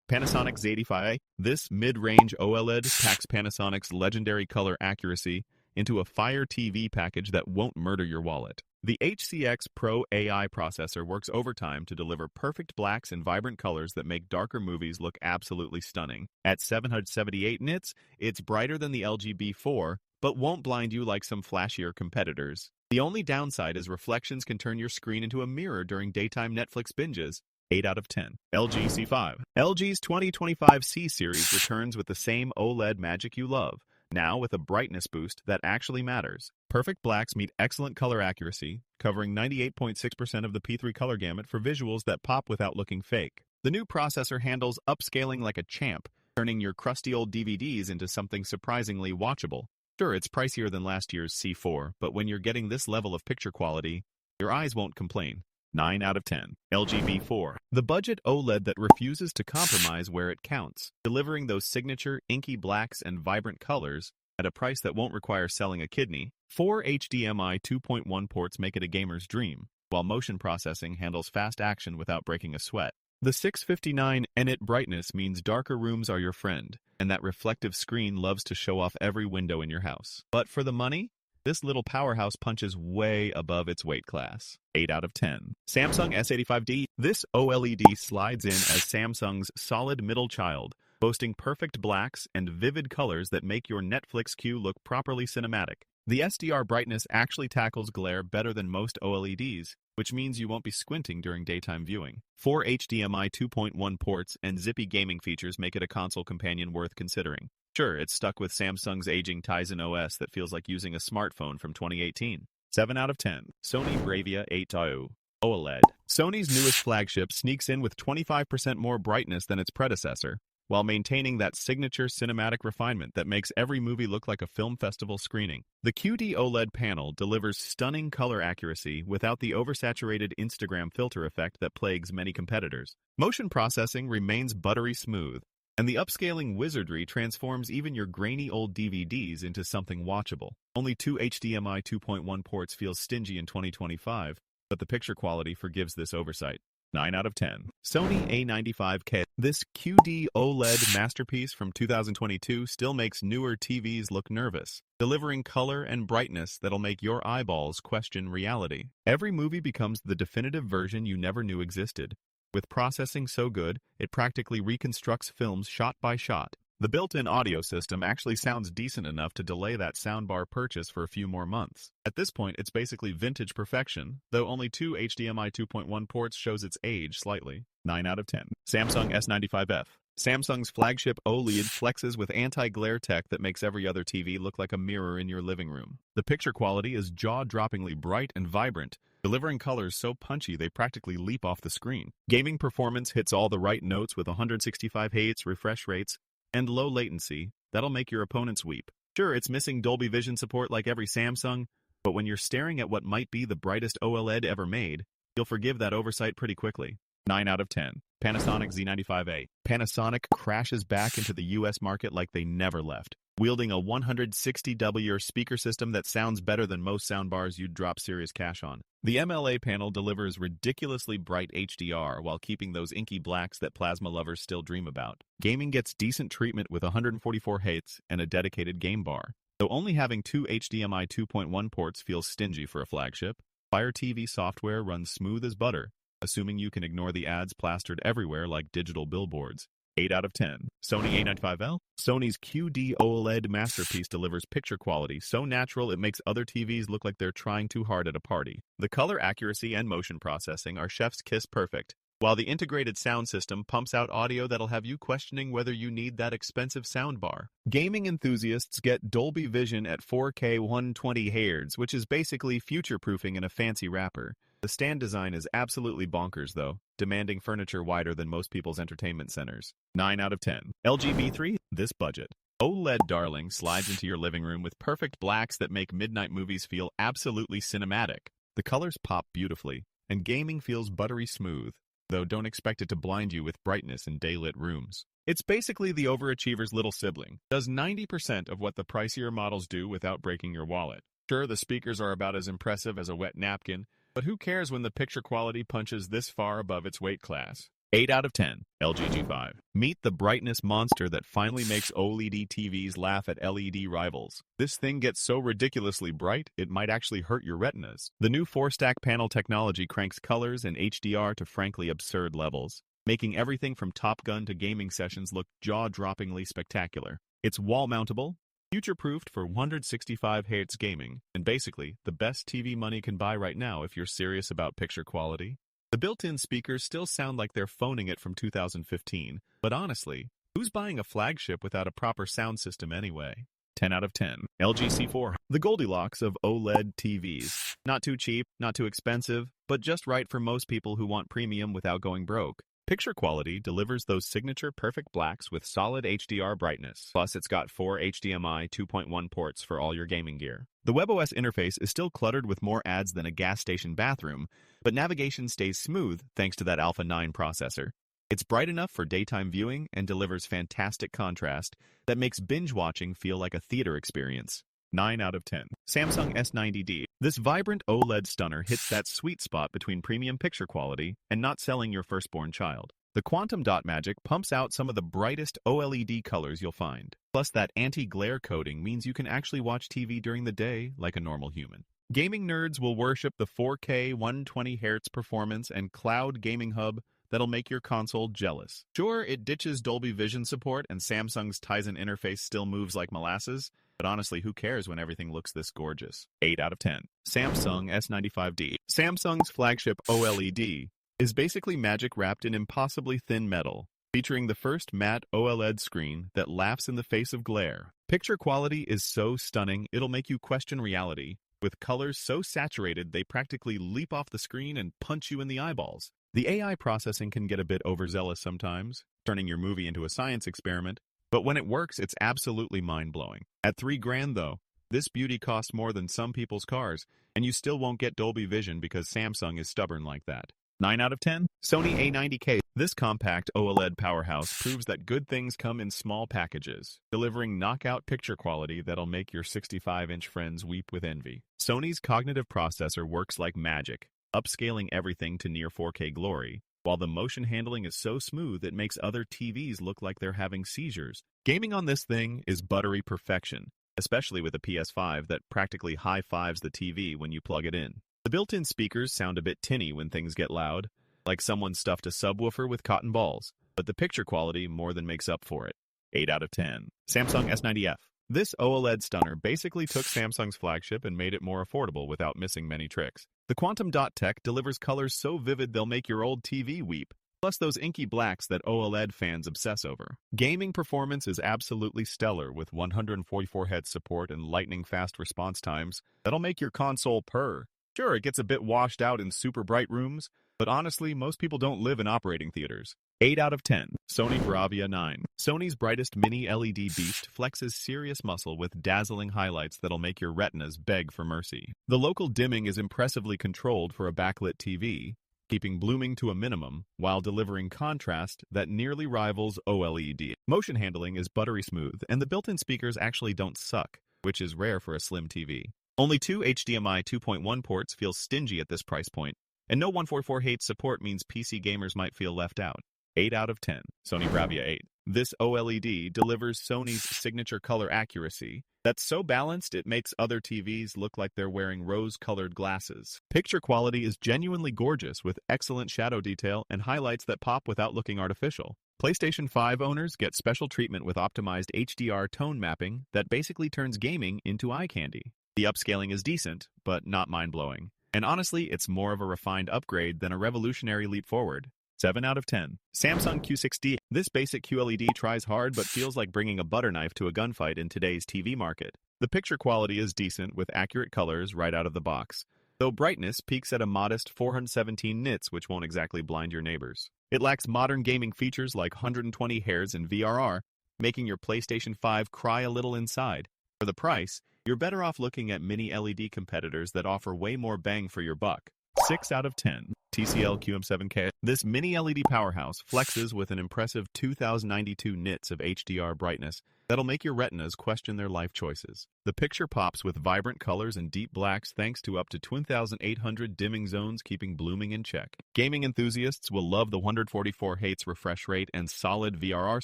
Panasonic Z85A. This mid-range OLED packs Panasonic's legendary color accuracy into a Fire TV package that won't murder your wallet. The HCX Pro AI processor works overtime to deliver perfect blacks and vibrant colors that make darker movies look absolutely stunning. At 778 nits, it's brighter than the LG B4, but won't blind you like some flashier competitors. The only downside is reflections can turn your screen into a mirror during daytime Netflix binges. 8 out of 10. LG C5. LG's 2025 C series returns with the same OLED magic you love, now with a brightness boost that actually matters. Perfect blacks meet excellent color accuracy, covering 98.6% of the P3 color gamut for visuals that pop without looking fake. The new processor handles upscaling like a champ, turning your crusty old DVDs into something surprisingly watchable. Sure, it's pricier than last year's C4, but when you're getting this level of picture quality, your eyes won't complain. 9 out of 10. LG B4. The budget OLED that refuses to compromise where it counts, delivering those signature inky blacks and vibrant colors at a price that won't require selling a kidney. 4 HDMI 2.1 ports make it a gamer's dream, while motion processing handles fast action without breaking a sweat. The 659 nit brightness means darker rooms are your friend, and that reflective screen loves to show off every window in your house. But for the money, this little powerhouse punches way above its weight class. 8 out of 10. Samsung S85D. This OLED slides in as Samsung's solid middle child, boasting perfect blacks and vivid colors that make your Netflix queue look properly cinematic. The SDR brightness actually tackles glare better than most OLEDs, which means you won't be squinting during daytime viewing. 4 HDMI 2.1 ports and zippy gaming features make it a console companion worth considering. Sure, it's stuck with Samsung's aging Tizen OS that feels like using a smartphone from 2018. 7 out of 10. Sony Bravia II OLED. Sony's newest flagship sneaks in with 25% more brightness than its predecessor, while maintaining that signature cinematic refinement that makes every movie look like a film festival screening. The QD-OLED panel delivers stunning color accuracy without the oversaturated Instagram filter effect that plagues many competitors. Motion processing remains buttery smooth, and the upscaling wizardry transforms even your grainy old DVDs into something watchable. Only 2 HDMI 2.1 ports feel stingy in 2025, but the picture quality forgives this oversight. 9 out of 10. Sony A95K. This QD-OLED masterpiece from 2022 still makes newer TVs look nervous, delivering color and brightness that'll make your eyeballs question reality. Every movie becomes the definitive version you never knew existed. With processing so good, it practically reconstructs films shot by shot. The built-in audio system actually sounds decent enough to delay that soundbar purchase for a few more months. At this point, it's basically vintage perfection, though only 2 HDMI 2.1 ports shows its age slightly. 9 out of 10. Samsung S95F. Samsung's flagship OLED flexes with anti-glare tech that makes every other TV look like a mirror in your living room. The picture quality is jaw-droppingly bright and vibrant, delivering colors so punchy they practically leap off the screen. Gaming performance hits all the right notes with 165 Hz refresh rates and low latency that'll make your opponents weep. Sure, it's missing Dolby Vision support like every Samsung, but when you're staring at what might be the brightest OLED ever made, you'll forgive that oversight pretty quickly. 9 out of 10. Panasonic Z85A. Panasonic crashes back into the US market like they never left, wielding a 160W speaker system that sounds better than most soundbars you'd drop serious cash on. The MLA panel delivers ridiculously bright HDR while keeping those inky blacks that plasma lovers still dream about. Gaming gets decent treatment with 144 Hz and a dedicated game bar. Though only having 2 HDMI 2.1 ports feels stingy for a flagship, Fire TV software runs smooth as butter, assuming you can ignore the ads plastered everywhere like digital billboards. 8 out of 10. Sony A95L. Sony's QD-OLED masterpiece delivers picture quality so natural it makes other TVs look like they're trying too hard at a party. The color accuracy and motion processing are chef's kiss perfect, while the integrated sound system pumps out audio that'll have you questioning whether you need that expensive soundbar. Gaming enthusiasts get Dolby Vision at 4K 120 Hz, which is basically future-proofing in a fancy wrapper. The stand design is absolutely bonkers, though, demanding furniture wider than most people's entertainment centers. 9 out of 10. LG B3. This budget OLED darling slides into your living room with perfect blacks that make midnight movies feel absolutely cinematic. The colors pop beautifully, and gaming feels buttery smooth, though don't expect it to blind you with brightness in daylit rooms. It's basically the overachiever's little sibling. Does 90% of what the pricier models do without breaking your wallet. Sure, the speakers are about as impressive as a wet napkin, but who cares when the picture quality punches this far above its weight class? 8 out of 10. LG G5. Meet the brightness monster that finally makes OLED TVs laugh at LED rivals. This thing gets so ridiculously bright, it might actually hurt your retinas. The new 4-stack panel technology cranks colors and HDR to frankly absurd levels, making everything from Top Gun to gaming sessions look jaw-droppingly spectacular. It's wall-mountable, future-proofed for 165Hz gaming, and basically the best TV money can buy right now if you're serious about picture quality. The built-in speakers still sound like they're phoning it from 2015, but honestly, who's buying a flagship without a proper sound system anyway? 10 out of 10. LG C4. The Goldilocks of OLED TVs. Not too cheap, not too expensive, but just right for most people who want premium without going broke. Picture quality delivers those signature perfect blacks with solid HDR brightness. Plus, it's got 4 HDMI 2.1 ports for all your gaming gear. The WebOS interface is still cluttered with more ads than a gas station bathroom, but navigation stays smooth thanks to that Alpha 9 processor. It's bright enough for daytime viewing and delivers fantastic contrast that makes binge watching feel like a theater experience. 9 out of 10. Samsung S90D. This vibrant OLED stunner hits that sweet spot between premium picture quality and not selling your firstborn child. The quantum dot magic pumps out some of the brightest OLED colors you'll find. Plus, that anti-glare coating means you can actually watch TV during the day like a normal human. Gaming nerds will worship the 4K 120Hz performance and cloud gaming hub that'll make your console jealous. Sure, it ditches Dolby Vision support and Samsung's Tizen interface still moves like molasses, but honestly, who cares when everything looks this gorgeous? 8 out of 10. Samsung S95D. Samsung's flagship OLED is basically magic wrapped in impossibly thin metal, featuring the first matte OLED screen that laughs in the face of glare. Picture quality is so stunning, it'll make you question reality, with colors so saturated they practically leap off the screen and punch you in the eyeballs. The AI processing can get a bit overzealous sometimes, turning your movie into a science experiment, but when it works, it's absolutely mind-blowing. At $3,000 though, this beauty costs more than some people's cars, and you still won't get Dolby Vision because Samsung is stubborn like that. 9 out of 10. Sony A90K. This compact OLED powerhouse proves that good things come in small packages, delivering knockout picture quality that'll make your 65-inch friends weep with envy. Sony's cognitive processor works like magic, upscaling everything to near 4K glory, while the motion handling is so smooth it makes other TVs look like they're having seizures. Gaming on this thing is buttery perfection, especially with a PS5 that practically high-fives the TV when you plug it in. The built-in speakers sound a bit tinny when things get loud, like someone stuffed a subwoofer with cotton balls, but the picture quality more than makes up for it. 8 out of 10. Samsung S90F. This OLED stunner basically took Samsung's flagship and made it more affordable without missing many tricks. The quantum dot tech delivers colors so vivid they'll make your old TV weep, plus those inky blacks that OLED fans obsess over. Gaming performance is absolutely stellar with 144Hz support and lightning-fast response times that'll make your console purr. Sure, it gets a bit washed out in super bright rooms, but honestly, most people don't live in operating theaters. 8 out of 10. Sony Bravia 9. Sony's brightest mini LED beast flexes serious muscle with dazzling highlights that'll make your retinas beg for mercy. The local dimming is impressively controlled for a backlit TV, keeping blooming to a minimum while delivering contrast that nearly rivals OLED. Motion handling is buttery smooth, and the built-in speakers actually don't suck, which is rare for a slim TV. Only 2 HDMI 2.1 ports feel stingy at this price point, and no 144Hz support means PC gamers might feel left out. 8 out of 10. Sony Bravia 8. This OLED delivers Sony's signature color accuracy that's so balanced it makes other TVs look like they're wearing rose-colored glasses. Picture quality is genuinely gorgeous with excellent shadow detail and highlights that pop without looking artificial. PlayStation 5 owners get special treatment with optimized HDR tone mapping that basically turns gaming into eye candy. The upscaling is decent, but not mind-blowing. And honestly, it's more of a refined upgrade than a revolutionary leap forward. 7 out of 10. Samsung Q6D. This basic QLED tries hard but feels like bringing a butter knife to a gunfight in today's TV market. The picture quality is decent with accurate colors right out of the box, though brightness peaks at a modest 417 nits, which won't exactly blind your neighbors. It lacks modern gaming features like 120Hz and VRR, making your PlayStation 5 cry a little inside. For the price, you're better off looking at mini LED competitors that offer way more bang for your buck. 6 out of 10. TCL QM7K. This mini LED powerhouse flexes with an impressive 2092 nits of HDR brightness that'll make your retinas question their life choices. The picture pops with vibrant colors and deep blacks thanks to up to 2,800 dimming zones keeping blooming in check. Gaming enthusiasts will love the 144 Hz refresh rate and solid VRR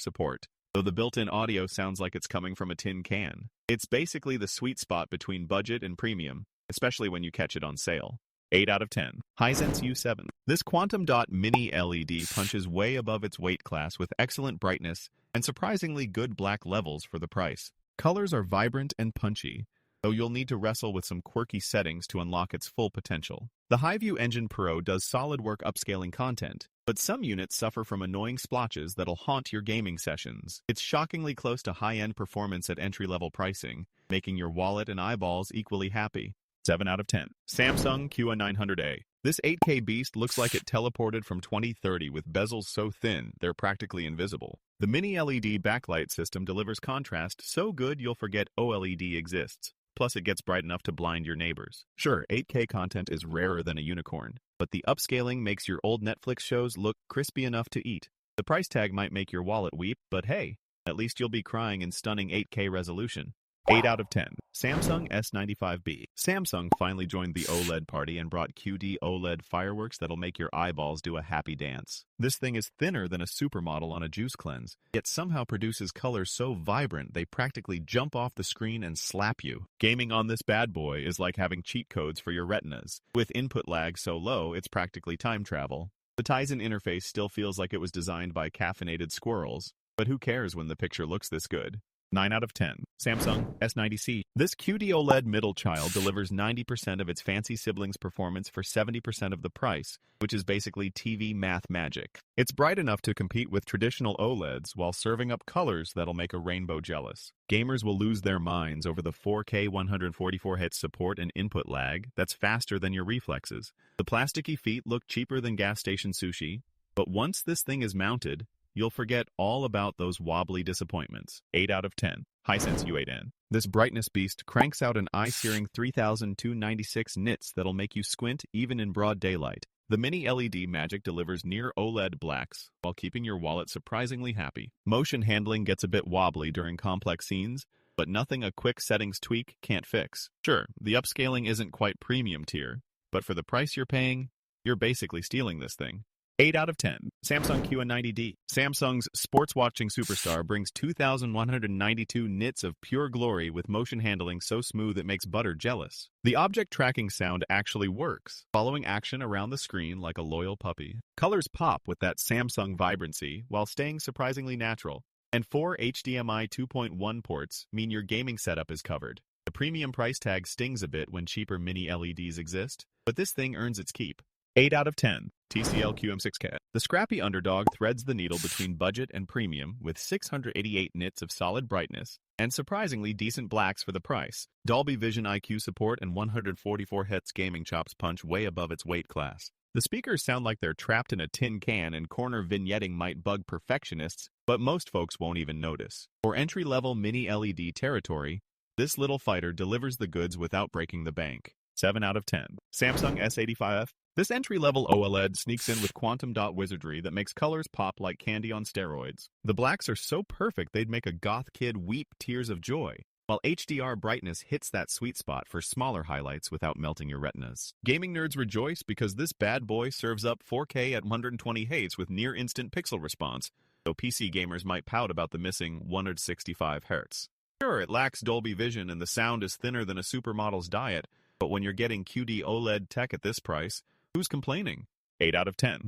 support, though the built-in audio sounds like it's coming from a tin can. It's basically the sweet spot between budget and premium, especially when you catch it on sale. 8 out of 10. Hisense U7. This quantum dot mini LED punches way above its weight class with excellent brightness and surprisingly good black levels for the price. Colors are vibrant and punchy, though you'll need to wrestle with some quirky settings to unlock its full potential. The Highview Engine Pro does solid work upscaling content, but some units suffer from annoying splotches that'll haunt your gaming sessions. It's shockingly close to high-end performance at entry-level pricing, making your wallet and eyeballs equally happy. 7 out of 10. Samsung QN900A. This 8K beast looks like it teleported from 2030 with bezels so thin they're practically invisible. The mini LED backlight system delivers contrast so good you'll forget OLED exists. Plus, it gets bright enough to blind your neighbors. Sure, 8K content is rarer than a unicorn, but the upscaling makes your old Netflix shows look crispy enough to eat. The price tag might make your wallet weep, but hey, at least you'll be crying in stunning 8K resolution. 8 out of 10. Samsung S95B. Samsung finally joined the OLED party and brought QD-OLED fireworks that'll make your eyeballs do a happy dance. This thing is thinner than a supermodel on a juice cleanse, yet somehow produces colors so vibrant they practically jump off the screen and slap you. Gaming on this bad boy is like having cheat codes for your retinas. With input lag so low, it's practically time travel. The Tizen interface still feels like it was designed by caffeinated squirrels, but who cares when the picture looks this good? 9 out of 10. Samsung S90C. This QD-OLED middle child delivers 90% of its fancy siblings' performance for 70% of the price, which is basically TV math magic. It's bright enough to compete with traditional OLEDs while serving up colors that'll make a rainbow jealous. Gamers will lose their minds over the 4K 144 Hz support and input lag that's faster than your reflexes. The plasticky feet look cheaper than gas station sushi, but once this thing is mounted, you'll forget all about those wobbly disappointments. 8 out of 10. Hisense U8N. This brightness beast cranks out an eye-searing 3,296 nits that'll make you squint even in broad daylight. The mini LED magic delivers near OLED blacks while keeping your wallet surprisingly happy. Motion handling gets a bit wobbly during complex scenes, but nothing a quick settings tweak can't fix. Sure, the upscaling isn't quite premium tier, but for the price you're paying, you're basically stealing this thing. 8 out of 10. Samsung QN90D. Samsung's sports-watching superstar brings 2,192 nits of pure glory with motion handling so smooth it makes butter jealous. The object tracking sound actually works, following action around the screen like a loyal puppy. Colors pop with that Samsung vibrancy while staying surprisingly natural. And 4 HDMI 2.1 ports mean your gaming setup is covered. The premium price tag stings a bit when cheaper mini LEDs exist, but this thing earns its keep. 8 out of 10. TCL QM6K. The scrappy underdog threads the needle between budget and premium with 688 nits of solid brightness and surprisingly decent blacks for the price. Dolby Vision IQ support and 144 Hz gaming chops punch way above its weight class. The speakers sound like they're trapped in a tin can and corner vignetting might bug perfectionists, but most folks won't even notice. For entry-level mini LED territory, this little fighter delivers the goods without breaking the bank. 7 out of 10. Samsung S85F. This entry-level OLED sneaks in with quantum dot wizardry that makes colors pop like candy on steroids. The blacks are so perfect they'd make a goth kid weep tears of joy, while HDR brightness hits that sweet spot for smaller highlights without melting your retinas. Gaming nerds rejoice because this bad boy serves up 4K at 120 Hz with near-instant pixel response, though PC gamers might pout about the missing 165 Hz. Sure, it lacks Dolby Vision and the sound is thinner than a supermodel's diet, but when you're getting QD-OLED tech at this price, who's complaining? 8 out of 10.